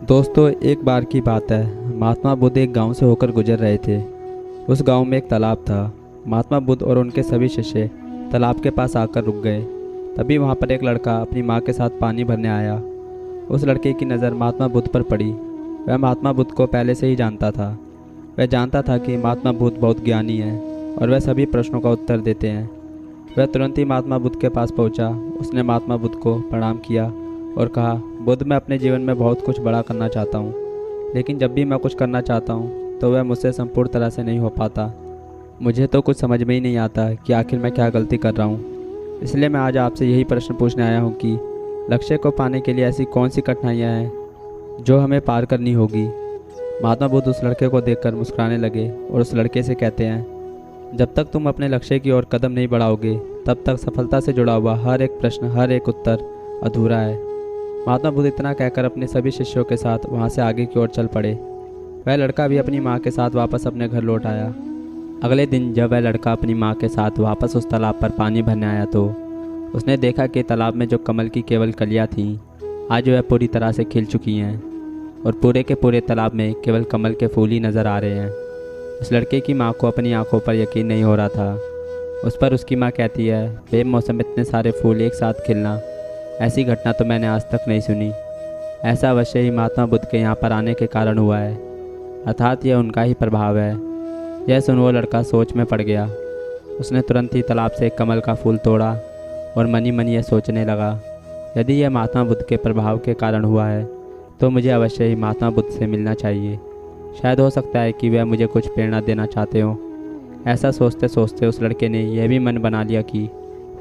दोस्तों, एक बार की बात है। महात्मा बुद्ध एक गांव से होकर गुजर रहे थे। उस गांव में एक तालाब था। महात्मा बुद्ध और उनके सभी शिष्य तालाब के पास आकर रुक गए। तभी वहां पर एक लड़का अपनी माँ के साथ पानी भरने आया। उस लड़के की नज़र महात्मा बुद्ध पर पड़ी। वह महात्मा बुद्ध को पहले से ही जानता था। वह जानता था कि महात्मा बुद्ध बहुत ज्ञानी हैं और वह सभी प्रश्नों का उत्तर देते हैं। वह तुरंत ही महात्मा बुद्ध के पास पहुंचा। उसने महात्मा बुद्ध को प्रणाम किया और कहा, बुद्ध, मैं अपने जीवन में बहुत कुछ बड़ा करना चाहता हूँ, लेकिन जब भी मैं कुछ करना चाहता हूँ तो वह मुझसे संपूर्ण तरह से नहीं हो पाता। मुझे तो कुछ समझ में ही नहीं आता कि आखिर मैं क्या गलती कर रहा हूँ। इसलिए मैं आज आपसे यही प्रश्न पूछने आया हूँ कि लक्ष्य को पाने के लिए ऐसी कौन सी कठिनाइयाँ हैं जो हमें पार करनी होगी। महात्मा बुद्ध उस लड़के को देखकर मुस्कुराने लगे और उस लड़के से कहते हैं, जब तक तुम अपने लक्ष्य की ओर कदम नहीं बढ़ाओगे तब तक सफलता से जुड़ा हुआ हर एक प्रश्न, हर एक उत्तर अधूरा है। महात्मा बुद्ध इतना कहकर अपने सभी शिष्यों के साथ वहाँ से आगे की ओर चल पड़े। वह लड़का भी अपनी माँ के साथ वापस अपने घर लौट आया। अगले दिन जब वह लड़का अपनी माँ के साथ वापस उस तालाब पर पानी भरने आया तो उसने देखा कि तालाब में जो कमल की केवल कलियाँ थीं, आज वह पूरी तरह से खिल चुकी हैं और पूरे के पूरे तालाब में केवल कमल के फूल ही नज़र आ रहे हैं। उस लड़के की माँ को अपनी आंखों पर यकीन नहीं हो रहा था। उस पर उसकी माँ कहती है, बेमौसम इतने सारे फूल एक साथ खिलना, ऐसी घटना तो मैंने आज तक नहीं सुनी। ऐसा अवश्य ही महात्मा बुद्ध के यहाँ पर आने के कारण हुआ है, अर्थात यह उनका ही प्रभाव है। यह सुन वो लड़का सोच में पड़ गया। उसने तुरंत ही तालाब से एक कमल का फूल तोड़ा और मनी मन यह सोचने लगा, यदि यह महात्मा बुद्ध के प्रभाव के कारण हुआ है तो मुझे अवश्य ही महात्मा बुद्ध से मिलना चाहिए। शायद हो सकता है कि वह मुझे कुछ प्रेरणा देना चाहते हों। ऐसा सोचते सोचते उस लड़के ने यह भी मन बना लिया कि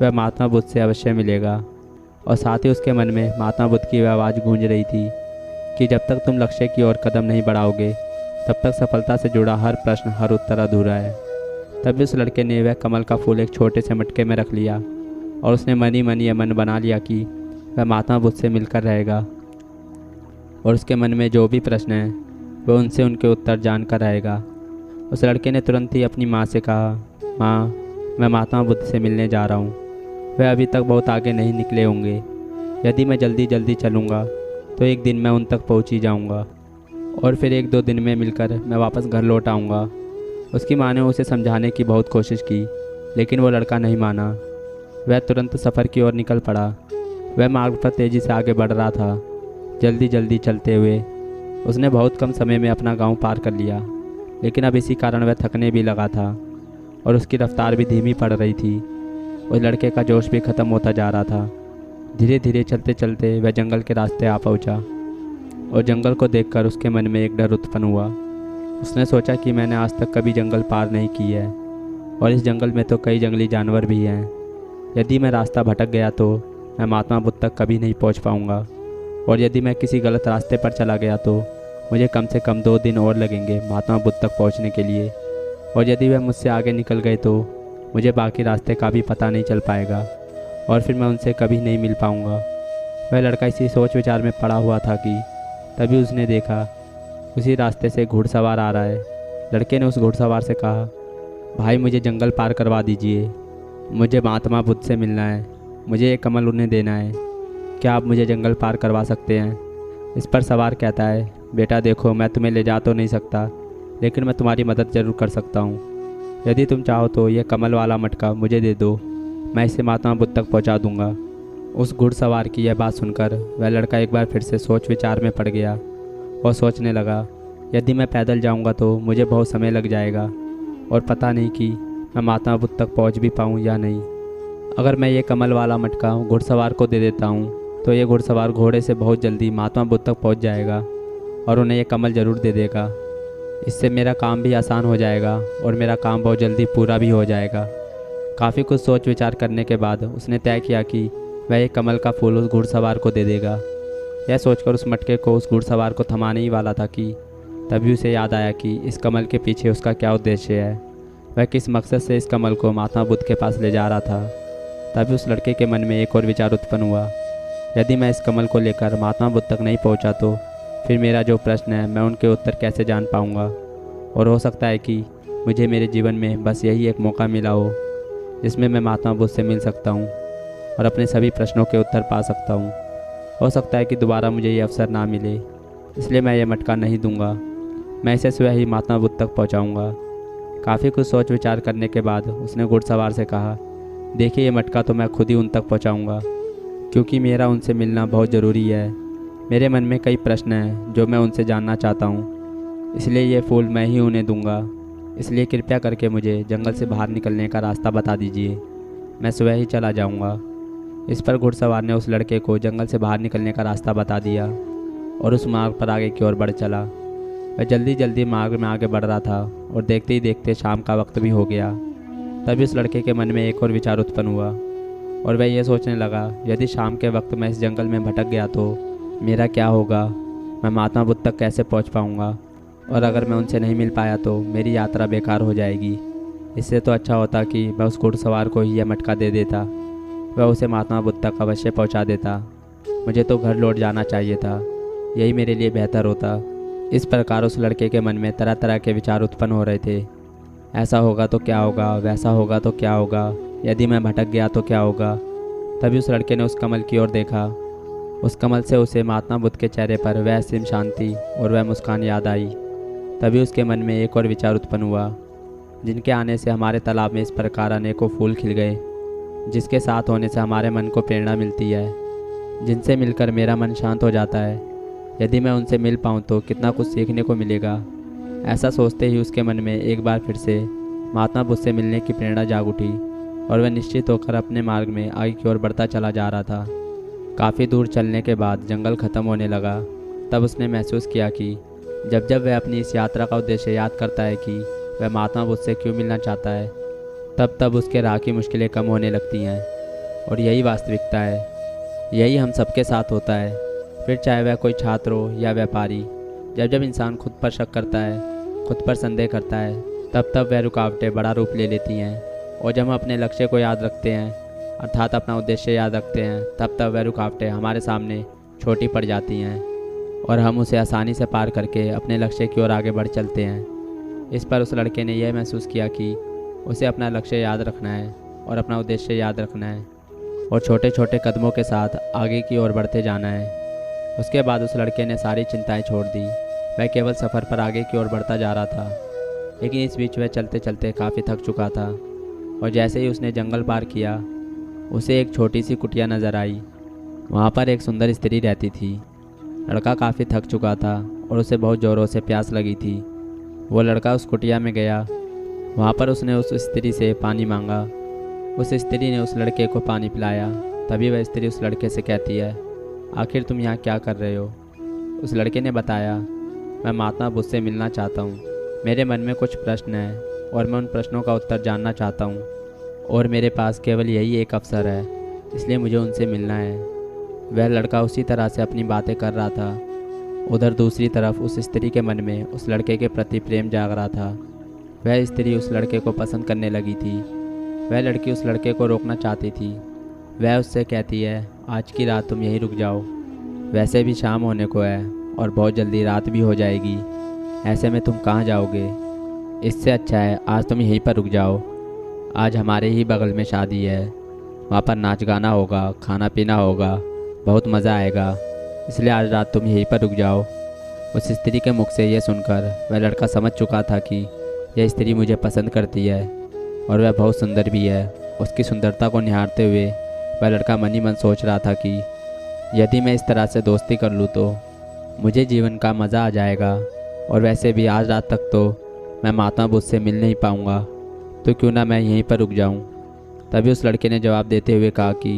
वह महात्मा बुद्ध से अवश्य मिलेगा। और साथ ही उसके मन में महात्मा बुद्ध की वह आवाज़ गूंज रही थी कि जब तक तुम लक्ष्य की ओर कदम नहीं बढ़ाओगे तब तक सफलता से जुड़ा हर प्रश्न, हर उत्तर अधूरा है। तभी उस लड़के ने वह कमल का फूल एक छोटे से मटके में रख लिया और उसने मनी मन यह मन बना लिया कि वह महात्मा बुद्ध से मिलकर रहेगा और उसके मन में जो भी प्रश्न हैं वह उनसे उनके उत्तर जानकर रहेगा। उस लड़के ने तुरंत ही अपनी माँ से कहा, माँ, मैं महात्मा बुद्ध से मिलने जा रहा हूँ। वह अभी तक बहुत आगे नहीं निकले होंगे। यदि मैं जल्दी जल्दी चलूँगा तो एक दिन मैं उन तक पहुँच ही जाऊँगा और फिर एक दो दिन में मिलकर मैं वापस घर लौट आऊँगा। उसकी माँ ने उसे समझाने की बहुत कोशिश की, लेकिन वो लड़का नहीं माना। वह तुरंत सफ़र की ओर निकल पड़ा। वह मार्ग पर तेज़ी से आगे बढ़ रहा था। जल्दी जल्दी चलते हुए उसने बहुत कम समय में अपना गाँव पार कर लिया, लेकिन अब इसी कारण वह थकने भी लगा था और उसकी रफ्तार भी धीमी पड़ रही थी। उस लड़के का जोश भी ख़त्म होता जा रहा था। धीरे धीरे चलते चलते वह जंगल के रास्ते आ पहुंचा और जंगल को देखकर उसके मन में एक डर उत्पन्न हुआ। उसने सोचा कि मैंने आज तक कभी जंगल पार नहीं की है और इस जंगल में तो कई जंगली जानवर भी हैं। यदि मैं रास्ता भटक गया तो मैं महात्मा बुद्ध तक कभी नहीं पहुंच पाऊंगा और यदि मैं किसी गलत रास्ते पर चला गया तो मुझे कम से कम 2 दिन और लगेंगे महात्मा बुद्ध तक पहुँचने के लिए। और यदि वह मुझसे आगे निकल गए तो मुझे बाकी रास्ते का भी पता नहीं चल पाएगा और फिर मैं उनसे कभी नहीं मिल पाऊंगा। वह लड़का इसी सोच विचार में पड़ा हुआ था कि तभी उसने देखा उसी रास्ते से घुड़सवार आ रहा है। लड़के ने उस घुड़सवार से कहा, भाई, मुझे जंगल पार करवा दीजिए। मुझे महात्मा बुद्ध से मिलना है। मुझे एक कमल उन्हें देना है। क्या आप मुझे जंगल पार करवा सकते हैं? इस पर सवार कहता है, बेटा देखो, मैं तुम्हें ले जा तो नहीं सकता, लेकिन मैं तुम्हारी मदद ज़रूर कर सकता हूँ। यदि तुम चाहो तो यह कमल वाला मटका मुझे दे दो, मैं इसे महात्मा बुद्ध तक पहुंचा दूंगा। उस घुड़सवार की यह बात सुनकर वह लड़का एक बार फिर से सोच विचार में पड़ गया और सोचने लगा, यदि मैं पैदल जाऊंगा तो मुझे बहुत समय लग जाएगा और पता नहीं कि मैं महात्मा बुद्ध तक पहुंच भी पाऊं या नहीं। अगर मैं ये कमल वाला मटका घुड़सवार को दे देता हूँ तो ये घुड़सवार घोड़े से बहुत जल्दी महात्मा बुद्ध तक पहुँच जाएगा और उन्हें यह कमल ज़रूर दे देगा। इससे मेरा काम भी आसान हो जाएगा और मेरा काम बहुत जल्दी पूरा भी हो जाएगा। काफ़ी कुछ सोच विचार करने के बाद उसने तय किया कि वह एक कमल का फूल उस घुड़सवार को दे देगा। यह सोचकर उस मटके को उस घुड़सवार को थमाने ही वाला था कि तभी उसे याद आया कि इस कमल के पीछे उसका क्या उद्देश्य है। वह किस मकसद से इस कमल को महात्मा बुद्ध के पास ले जा रहा था। तभी उस लड़के के मन में एक और विचार उत्पन्न हुआ, यदि मैं इस कमल को लेकर महात्मा बुद्ध तक नहीं पहुँचा तो फिर मेरा जो प्रश्न है मैं उनके उत्तर कैसे जान पाऊंगा। और हो सकता है कि मुझे मेरे जीवन में बस यही एक मौका मिला हो जिसमें मैं महात्मा बुद्ध से मिल सकता हूँ और अपने सभी प्रश्नों के उत्तर पा सकता हूँ। हो सकता है कि दोबारा मुझे ये अवसर ना मिले। इसलिए मैं ये मटका नहीं दूंगा। मैं इसे स्वयं ही महात्मा बुद्ध तक पहुंचाऊंगा। काफ़ी कुछ सोच विचार करने के बाद उसने घुड़सवार से कहा, देखिए ये मटका तो मैं खुद ही उन तक पहुंचाऊंगा, क्योंकि मेरा उनसे मिलना बहुत ज़रूरी है। मेरे मन में कई प्रश्न हैं जो मैं उनसे जानना चाहता हूँ, इसलिए ये फूल मैं ही उन्हें दूंगा। इसलिए कृपया करके मुझे जंगल से बाहर निकलने का रास्ता बता दीजिए, मैं स्वयं ही चला जाऊंगा। इस पर घुड़सवार ने उस लड़के को जंगल से बाहर निकलने का रास्ता बता दिया और उस मार्ग पर आगे की ओर बढ़ चला। वह जल्दी जल्दी मार्ग में आगे बढ़ रहा था और देखते ही देखते शाम का वक्त भी हो गया। तभी उस लड़के के मन में एक और विचार उत्पन्न हुआ और वह यह सोचने लगा, यदि शाम के वक्त मैं इस जंगल में भटक गया तो मेरा क्या होगा, मैं महात्मा बुद्ध तक कैसे पहुंच पाऊंगा, और अगर मैं उनसे नहीं मिल पाया तो मेरी यात्रा बेकार हो जाएगी। इससे तो अच्छा होता कि मैं उस घुड़सवार को ही यह मटका दे देता, वह उसे महात्मा बुद्ध तक अवश्य पहुंचा देता। मुझे तो घर लौट जाना चाहिए था, यही मेरे लिए बेहतर होता। इस प्रकार उस लड़के के मन में तरह तरह के विचार उत्पन्न हो रहे थे। ऐसा होगा तो क्या होगा, वैसा होगा तो क्या होगा, यदि मैं भटक गया तो क्या होगा। तभी उस लड़के ने उस कमल की ओर देखा। उस कमल से उसे महात्मा बुद्ध के चेहरे पर वह असीम शांति और वह मुस्कान याद आई। तभी उसके मन में एक और विचार उत्पन्न हुआ, जिनके आने से हमारे तालाब में इस प्रकार अनेकों फूल खिल गए, जिसके साथ होने से हमारे मन को प्रेरणा मिलती है, जिनसे मिलकर मेरा मन शांत हो जाता है। यदि मैं उनसे मिल पाऊँ तो कितना कुछ सीखने को मिलेगा। ऐसा सोचते ही उसके मन में एक बार फिर से महात्मा बुद्ध से मिलने की प्रेरणा जाग उठी और वह निश्चित होकर अपने मार्ग में आगे की ओर बढ़ता चला जा रहा था। काफ़ी दूर चलने के बाद जंगल ख़त्म होने लगा। तब उसने महसूस किया कि जब जब वह अपनी इस यात्रा का उद्देश्य याद करता है कि वह महात्मा बुद्ध से क्यों मिलना चाहता है, तब तब उसके राह की मुश्किलें कम होने लगती हैं। और यही वास्तविकता है, यही हम सबके साथ होता है। फिर चाहे वह कोई छात्र हो या व्यापारी, जब जब इंसान खुद पर शक करता है, खुद पर संदेह करता है, तब तब वह रुकावटें बड़ा रूप ले लेती हैं। और जब हम अपने लक्ष्य को याद रखते हैं, अर्थात अपना उद्देश्य याद रखते हैं, तब तब वह रुकावटें हमारे सामने छोटी पड़ जाती हैं और हम उसे आसानी से पार करके अपने लक्ष्य की ओर आगे बढ़ चलते हैं। इस पर उस लड़के ने यह महसूस किया कि उसे अपना लक्ष्य याद रखना है और अपना उद्देश्य याद रखना है और छोटे छोटे कदमों के साथ आगे की ओर बढ़ते जाना है। उसके बाद उस लड़के ने सारी चिंताएं छोड़ दी। वह केवल सफ़र पर आगे की ओर बढ़ता जा रहा था, लेकिन इस बीच वह चलते चलते काफ़ी थक चुका था। और जैसे ही उसने जंगल पार किया, उसे एक छोटी सी कुटिया नज़र आई। वहाँ पर एक सुंदर स्त्री रहती थी। लड़का काफ़ी थक चुका था और उसे बहुत ज़ोरों से प्यास लगी थी। वो लड़का उस कुटिया में गया। वहाँ पर उसने उस स्त्री से पानी मांगा। उस स्त्री ने उस लड़के को पानी पिलाया। तभी वह स्त्री उस लड़के से कहती है, आखिर तुम यहाँ क्या कर रहे हो। उस लड़के ने बताया, मैं महात्मा बुद्ध से मिलना चाहता हूँ। मेरे मन में कुछ प्रश्न हैं और मैं उन प्रश्नों का उत्तर जानना चाहता हूँ, और मेरे पास केवल यही एक अवसर है, इसलिए मुझे उनसे मिलना है। वह लड़का उसी तरह से अपनी बातें कर रहा था। उधर दूसरी तरफ उस स्त्री के मन में उस लड़के के प्रति प्रेम जाग रहा था। वह स्त्री उस लड़के को पसंद करने लगी थी। वह लड़की उस लड़के को रोकना चाहती थी। वह उससे कहती है, आज की रात तुम यहीं रुक जाओ, वैसे भी शाम होने को है और बहुत जल्दी रात भी हो जाएगी, ऐसे में तुम कहाँ जाओगे। इससे अच्छा है आज तुम यहीं पर रुक जाओ। आज हमारे ही बगल में शादी है, वहाँ पर नाच गाना होगा, खाना पीना होगा, बहुत मज़ा आएगा, इसलिए आज रात तुम यहीं पर रुक जाओ। उस स्त्री के मुख से यह सुनकर वह लड़का समझ चुका था कि यह स्त्री मुझे पसंद करती है और वह बहुत सुंदर भी है। उसकी सुंदरता को निहारते हुए वह लड़का मन ही मन सोच रहा था कि यदि मैं इस तरह से दोस्ती कर लूँ तो मुझे जीवन का मज़ा आ जाएगा, और वैसे भी आज रात तक तो मैं महात्मा बुद्ध से मिल नहीं पाऊँगा, तो क्यों ना मैं यहीं पर रुक जाऊँ। तभी उस लड़के ने जवाब देते हुए कहा कि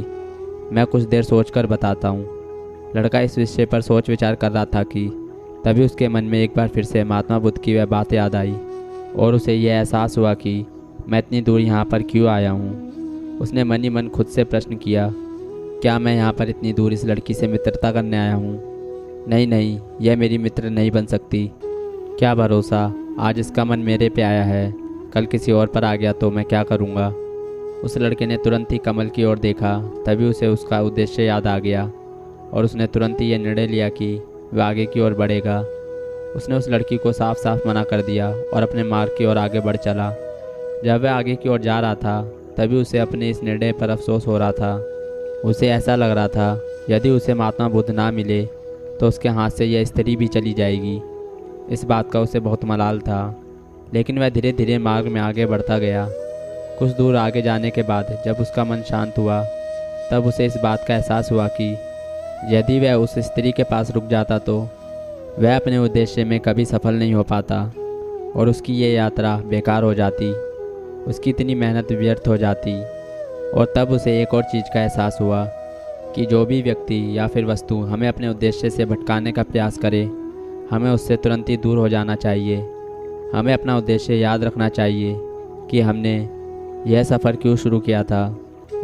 मैं कुछ देर सोचकर बताता हूँ। लड़का इस विषय पर सोच विचार कर रहा था कि तभी उसके मन में एक बार फिर से महात्मा बुद्ध की वह बात याद आई और उसे यह एहसास हुआ कि मैं इतनी दूर यहाँ पर क्यों आया हूँ। उसने मन ही मन खुद से प्रश्न किया, क्या मैं यहाँ पर इतनी दूर इस लड़की से मित्रता करने आया हूँ। नहीं नहीं, यह मेरी मित्र नहीं बन सकती। क्या भरोसा, आज इसका मन मेरे पे आया है, कल किसी और पर आ गया तो मैं क्या करूँगा। उस लड़के ने तुरंत ही कमल की ओर देखा। तभी उसे उसका उद्देश्य याद आ गया और उसने तुरंत ही यह निर्णय लिया कि वह आगे की ओर बढ़ेगा। उसने उस लड़की को साफ साफ मना कर दिया और अपने मार्ग की ओर आगे बढ़ चला। जब वह आगे की ओर जा रहा था तभी उसे अपने इस निर्णय पर अफसोस हो रहा था। उसे ऐसा लग रहा था यदि उसे महात्मा बुद्ध ना मिले तो उसके हाथ से यह स्त्री भी चली जाएगी। इस बात का उसे बहुत मलाल था, लेकिन वह धीरे धीरे मार्ग में आगे बढ़ता गया। कुछ दूर आगे जाने के बाद जब उसका मन शांत हुआ, तब उसे इस बात का एहसास हुआ कि यदि वह उस स्त्री के पास रुक जाता तो वह अपने उद्देश्य में कभी सफल नहीं हो पाता और उसकी ये यात्रा बेकार हो जाती, उसकी इतनी मेहनत व्यर्थ हो जाती। और तब उसे एक और चीज़ का एहसास हुआ कि जो भी व्यक्ति या फिर वस्तु हमें अपने उद्देश्य से भटकाने का प्रयास करे, हमें उससे तुरंत ही दूर हो जाना चाहिए। हमें अपना उद्देश्य याद रखना चाहिए कि हमने यह सफ़र क्यों शुरू किया था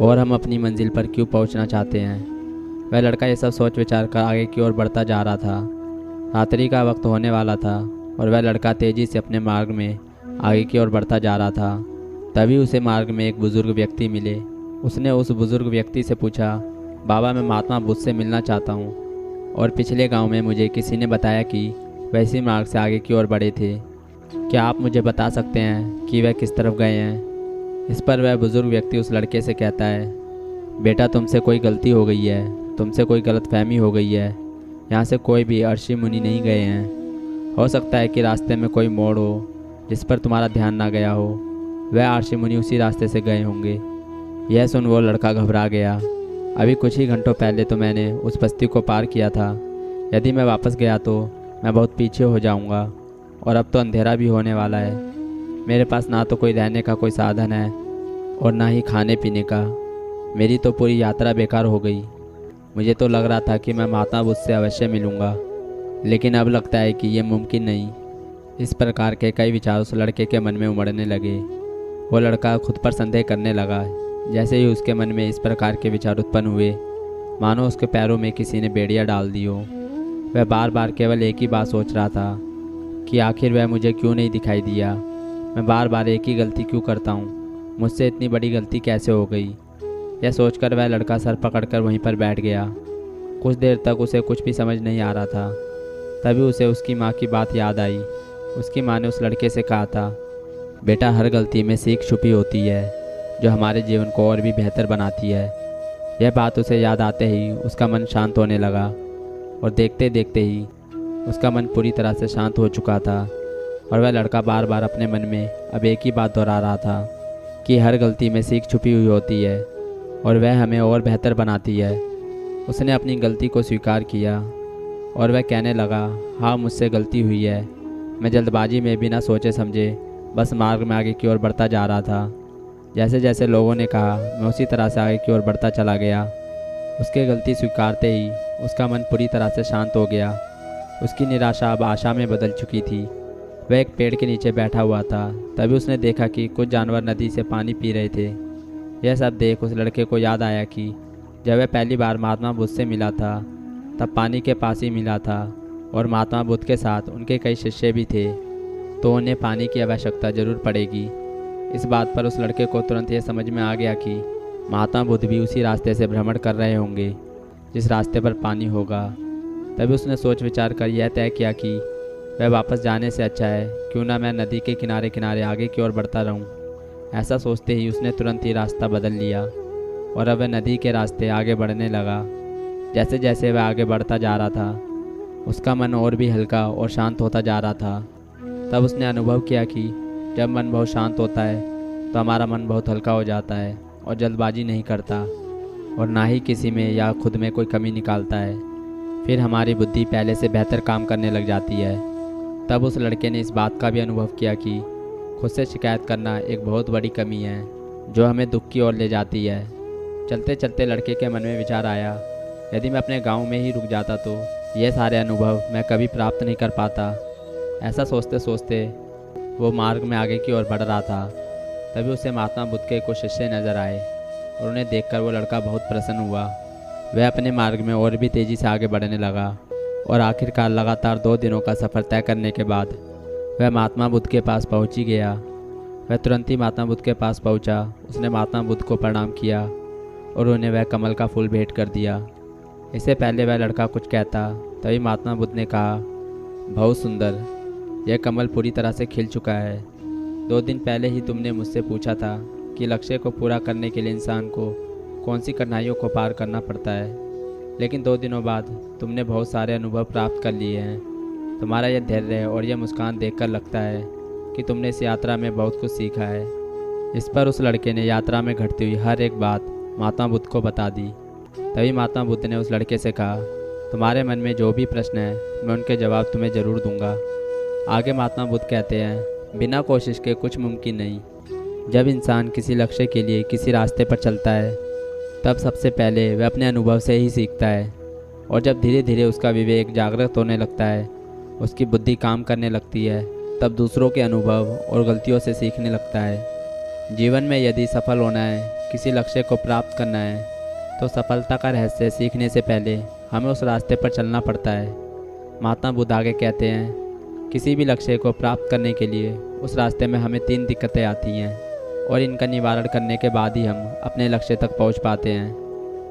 और हम अपनी मंजिल पर क्यों पहुंचना चाहते हैं। वह लड़का ये सब सोच विचार कर आगे की ओर बढ़ता जा रहा था। रात्रि का वक्त होने वाला था और वह लड़का तेज़ी से अपने मार्ग में आगे की ओर बढ़ता जा रहा था। तभी उसे मार्ग में एक बुज़ुर्ग व्यक्ति मिले। उसने उस बुज़ुर्ग व्यक्ति से पूछा, बाबा मैं महात्मा बुद्ध से मिलना चाहता हूँ और पिछले गांव में मुझे किसी ने बताया कि वह इसी मार्ग से आगे की ओर बढ़े थे। क्या आप मुझे बता सकते हैं कि वह किस तरफ गए हैं? इस पर वह बुज़ुर्ग व्यक्ति उस लड़के से कहता है, बेटा तुमसे कोई गलती हो गई है, तुमसे कोई गलतफहमी हो गई है। यहाँ से कोई भी ऋषि मुनि नहीं गए हैं। हो सकता है कि रास्ते में कोई मोड़ हो जिस पर तुम्हारा ध्यान ना गया हो। वह ऋषि मुनि उसी रास्ते से गए होंगे। यह सुन वो लड़का घबरा गया। अभी कुछ ही घंटों पहले तो मैंने उस बस्ती को पार किया था। यदि मैं वापस गया तो मैं बहुत पीछे हो जाऊंगा और अब तो अंधेरा भी होने वाला है। मेरे पास ना तो कोई रहने का कोई साधन है और ना ही खाने पीने का। मेरी तो पूरी यात्रा बेकार हो गई। मुझे तो लग रहा था कि मैं महात्मा बुद्ध से अवश्य मिलूंगा, लेकिन अब लगता है कि ये मुमकिन नहीं। इस प्रकार के कई विचार उस लड़के के मन में उमड़ने लगे। वो लड़का खुद पर संदेह करने लगा। जैसे ही उसके मन में इस प्रकार के विचार उत्पन्न हुए, मानो उसके पैरों में किसी ने बेड़िया डाल दी हो। वह बार बार केवल एक ही बात सोच रहा था कि आखिर वह मुझे क्यों नहीं दिखाई दिया। मैं बार बार एक ही गलती क्यों करता हूँ? मुझसे इतनी बड़ी गलती कैसे हो गई? यह सोचकर वह लड़का सर पकड़कर वहीं पर बैठ गया। कुछ देर तक उसे कुछ भी समझ नहीं आ रहा था। तभी उसे उसकी माँ की बात याद आई। उसकी माँ ने उस लड़के से कहा था, बेटा हर गलती में सीख छुपी होती है जो हमारे जीवन को और भी बेहतर बनाती है। यह बात उसे याद आते ही उसका मन शांत होने लगा और देखते देखते ही उसका मन पूरी तरह से शांत हो चुका था। और वह लड़का बार बार अपने मन में अब एक ही बात दोहरा रहा था कि हर गलती में सीख छुपी हुई होती है और वह हमें और बेहतर बनाती है। उसने अपनी गलती को स्वीकार किया और वह कहने लगा, हाँ मुझसे गलती हुई है। मैं जल्दबाजी में बिना सोचे समझे बस मार्ग में आगे की ओर बढ़ता जा रहा था। जैसे जैसे लोगों ने कहा मैं उसी तरह से आगे की ओर बढ़ता चला गया। उसकी गलती स्वीकारते ही उसका मन पूरी तरह से शांत हो गया। उसकी निराशा अब आशा में बदल चुकी थी। वह एक पेड़ के नीचे बैठा हुआ था। तभी उसने देखा कि कुछ जानवर नदी से पानी पी रहे थे। यह सब देख उस लड़के को याद आया कि जब वह पहली बार महात्मा बुद्ध से मिला था तब पानी के पास ही मिला था और महात्मा बुद्ध के साथ उनके कई शिष्य भी थे, तो उन्हें पानी की आवश्यकता जरूर पड़ेगी। इस बात पर उस लड़के को तुरंत यह समझ में आ गया कि महात्मा बुद्ध भी उसी रास्ते से भ्रमण कर रहे होंगे जिस रास्ते पर पानी होगा। तभी उसने सोच विचार कर यह तय किया कि वह वापस जाने से अच्छा है क्यों ना मैं नदी के किनारे किनारे आगे की ओर बढ़ता रहूं। ऐसा सोचते ही उसने तुरंत ही रास्ता बदल लिया और अब वह नदी के रास्ते आगे बढ़ने लगा। जैसे जैसे वह आगे बढ़ता जा रहा था उसका मन और भी हल्का और शांत होता जा रहा था। तब उसने अनुभव किया कि जब मन बहुत शांत होता है तो हमारा मन बहुत हल्का हो जाता है और जल्दबाजी नहीं करता और ना ही किसी में या खुद में कोई कमी निकालता है। फिर हमारी बुद्धि पहले से बेहतर काम करने लग जाती है। तब उस लड़के ने इस बात का भी अनुभव किया कि खुद से शिकायत करना एक बहुत बड़ी कमी है जो हमें दुख की ओर ले जाती है। चलते चलते लड़के के मन में विचार आया, यदि मैं अपने गांव में ही रुक जाता तो ये सारे अनुभव मैं कभी प्राप्त नहीं कर पाता। ऐसा सोचते सोचते वो मार्ग में आगे की ओर बढ़ रहा था। तभी उसे महात्मा बुद्ध के कुछ शिष्य नजर आए और उन्हें देखकर वो लड़का बहुत प्रसन्न हुआ। वह अपने मार्ग में और भी तेज़ी से आगे बढ़ने लगा और आखिरकार लगातार 2 दिनों का सफ़र तय करने के बाद वह महात्मा बुद्ध के पास पहुंच ही गया। वह तुरंत ही महात्मा बुद्ध के पास पहुंचा। उसने महात्मा बुद्ध को प्रणाम किया और उन्हें वह कमल का फूल भेंट कर दिया। इससे पहले वह लड़का कुछ कहता तभी महात्मा बुद्ध ने कहा, बहुत सुंदर, यह कमल पूरी तरह से खिल चुका है। 2 दिन पहले ही तुमने मुझसे पूछा था कि लक्ष्य को पूरा करने के लिए इंसान को कौन सी कठिनाइयों को पार करना पड़ता है। लेकिन 2 दिनों बाद तुमने बहुत सारे अनुभव प्राप्त कर लिए हैं। तुम्हारा यह धैर्य और यह मुस्कान देखकर लगता है कि तुमने इस यात्रा में बहुत कुछ सीखा है। इस पर उस लड़के ने यात्रा में घटती हुई हर एक बात महात्मा बुद्ध को बता दी। तभी महात्मा बुद्ध ने उस लड़के से कहा, तुम्हारे मन में जो भी प्रश्न है मैं उनके जवाब तुम्हें ज़रूर दूंगा। आगे महात्मा बुद्ध कहते हैं, बिना कोशिश के कुछ मुमकिन नहीं। जब इंसान किसी लक्ष्य के लिए किसी रास्ते पर चलता है तब सबसे पहले वह अपने अनुभव से ही सीखता है, और जब धीरे धीरे उसका विवेक जागृत होने लगता है, उसकी बुद्धि काम करने लगती है, तब दूसरों के अनुभव और गलतियों से सीखने लगता है। जीवन में यदि सफल होना है, किसी लक्ष्य को प्राप्त करना है, तो सफलता का रहस्य सीखने से पहले हमें उस रास्ते पर चलना पड़ता है। महात्मा बुद्ध आगे कहते हैं, किसी भी लक्ष्य को प्राप्त करने के लिए उस रास्ते में हमें 3 दिक्कतें आती हैं, और इनका निवारण करने के बाद ही हम अपने लक्ष्य तक पहुंच पाते हैं।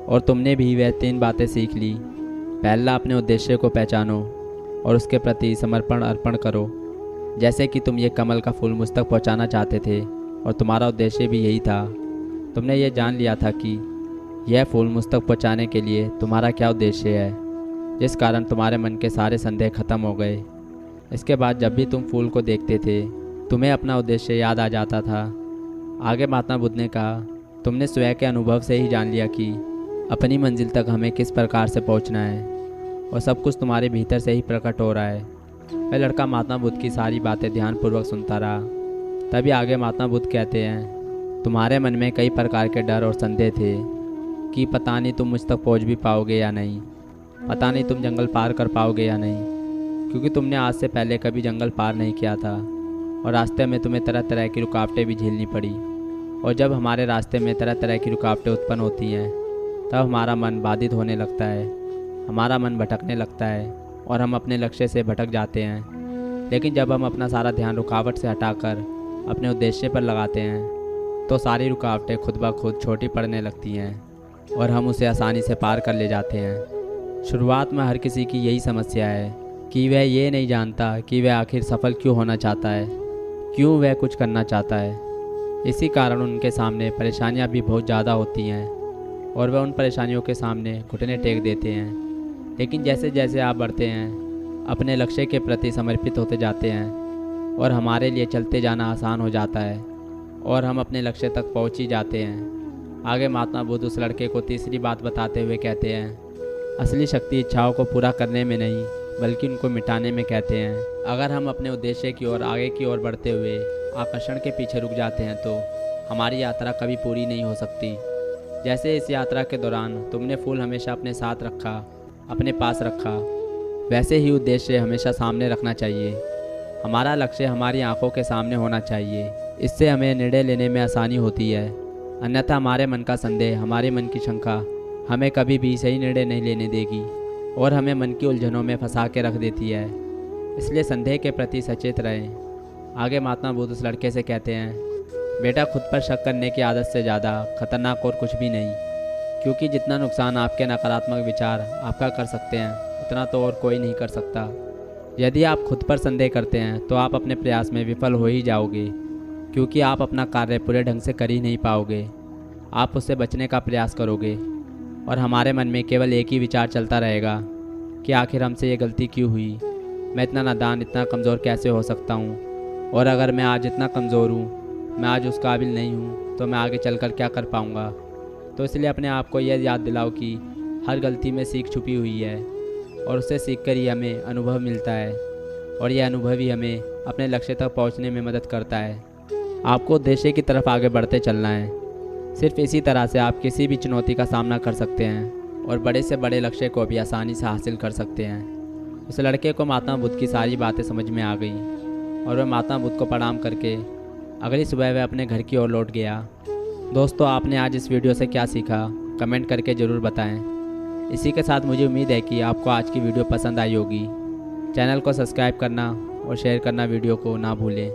और तुमने भी वह 3 बातें सीख ली। पहला, अपने उद्देश्य को पहचानो और उसके प्रति समर्पण अर्पण करो। जैसे कि तुम ये कमल का फूल मुझ तक पहुँचाना चाहते थे और तुम्हारा उद्देश्य भी यही था। तुमने ये जान लिया था कि यह फूल मुझ तक पहुँचाने के लिए तुम्हारा क्या उद्देश्य है, जिस कारण तुम्हारे मन के सारे संदेह खत्म हो गए। इसके बाद जब भी तुम फूल को देखते थे तुम्हें अपना उद्देश्य याद आ जाता था। आगे महात्मा बुद्ध ने कहा, तुमने स्वयं के अनुभव से ही जान लिया कि अपनी मंजिल तक हमें किस प्रकार से पहुंचना है, और सब कुछ तुम्हारे भीतर से ही प्रकट हो रहा है। वह लड़का महात्मा बुद्ध की सारी बातें ध्यानपूर्वक सुनता रहा। तभी आगे महात्मा बुद्ध कहते हैं, तुम्हारे मन में कई प्रकार के डर और संदेह थे कि पता नहीं तुम मुझ तक पहुँच भी पाओगे या नहीं, पता नहीं तुम जंगल पार कर पाओगे या नहीं, क्योंकि तुमने आज से पहले कभी जंगल पार नहीं किया था, और रास्ते में तुम्हें तरह तरह की रुकावटें भी झेलनी पड़ी। और जब हमारे रास्ते में तरह तरह की रुकावटें उत्पन्न होती हैं तब हमारा मन बाधित होने लगता है, हमारा मन भटकने लगता है और हम अपने लक्ष्य से भटक जाते हैं। लेकिन जब हम अपना सारा ध्यान रुकावट से हटाकर अपने उद्देश्य पर लगाते हैं तो सारी रुकावटें खुद ब खुद छोटी पड़ने लगती हैं और हम उसे आसानी से पार कर ले जाते हैं। शुरुआत में हर किसी की यही समस्या है कि वह ये नहीं जानता कि वह आखिर सफल क्यों होना चाहता है, क्यों वह कुछ करना चाहता है। इसी कारण उनके सामने परेशानियां भी बहुत ज़्यादा होती हैं और वह उन परेशानियों के सामने घुटने टेक देते हैं। लेकिन जैसे जैसे आप बढ़ते हैं, अपने लक्ष्य के प्रति समर्पित होते जाते हैं और हमारे लिए चलते जाना आसान हो जाता है और हम अपने लक्ष्य तक पहुंच ही जाते हैं। आगे महात्मा बुद्ध उस लड़के को तीसरी बात बताते हुए कहते हैं, असली शक्ति इच्छाओं को पूरा करने में नहीं बल्कि उनको मिटाने में कहते हैं। अगर हम अपने उद्देश्य की ओर आगे की ओर बढ़ते हुए आकर्षण के पीछे रुक जाते हैं तो हमारी यात्रा कभी पूरी नहीं हो सकती। जैसे इस यात्रा के दौरान तुमने फूल हमेशा अपने साथ रखा, अपने पास रखा, वैसे ही उद्देश्य हमेशा सामने रखना चाहिए। हमारा लक्ष्य हमारी आंखों के सामने होना चाहिए। इससे हमें निर्णय लेने में आसानी होती है। अन्यथा हमारे मन का संदेह, हमारे मन की शंका हमें कभी भी सही निर्णय नहीं लेने देगी और हमें मन की उलझनों में फंसा के रख देती है। इसलिए संदेह के प्रति सचेत रहें। आगे महात्मा बुद्ध उस लड़के से कहते हैं, बेटा, खुद पर शक करने की आदत से ज़्यादा खतरनाक और कुछ भी नहीं, क्योंकि जितना नुकसान आपके नकारात्मक विचार आपका कर सकते हैं उतना तो और कोई नहीं कर सकता। यदि आप खुद पर संदेह करते हैं तो आप अपने प्रयास में विफल हो ही जाओगे, क्योंकि आप अपना कार्य पूरे ढंग से कर ही नहीं पाओगे। आप उससे बचने का प्रयास करोगे और हमारे मन में केवल एक ही विचार चलता रहेगा कि आखिर हमसे ये गलती क्यों हुई, मैं इतना नादान, इतना कमज़ोर कैसे हो सकता हूँ, और अगर मैं आज इतना कमज़ोर हूँ, मैं आज उस काबिल नहीं हूँ, तो मैं आगे चलकर क्या कर पाऊँगा। तो इसलिए अपने आप को यह याद दिलाओ कि हर गलती में सीख छुपी हुई है और उससे सीखकर ही हमें अनुभव मिलता है और यह अनुभव ही हमें अपने लक्ष्य तक पहुँचने में मदद करता है। आपको उद्देश्य की तरफ आगे बढ़ते चलना है। सिर्फ इसी तरह से आप किसी भी चुनौती का सामना कर सकते हैं और बड़े से बड़े लक्ष्य को भी आसानी से हासिल कर सकते हैं। उस लड़के को महात्मा बुद्ध की सारी बातें समझ में आ गई और वह महात्मा बुद्ध को प्रणाम करके अगली सुबह वह अपने घर की ओर लौट गया। दोस्तों, आपने आज इस वीडियो से क्या सीखा कमेंट करके ज़रूर बताएं। इसी के साथ मुझे उम्मीद है कि आपको आज की वीडियो पसंद आई होगी। चैनल को सब्सक्राइब करना और शेयर करना वीडियो को ना भूलें।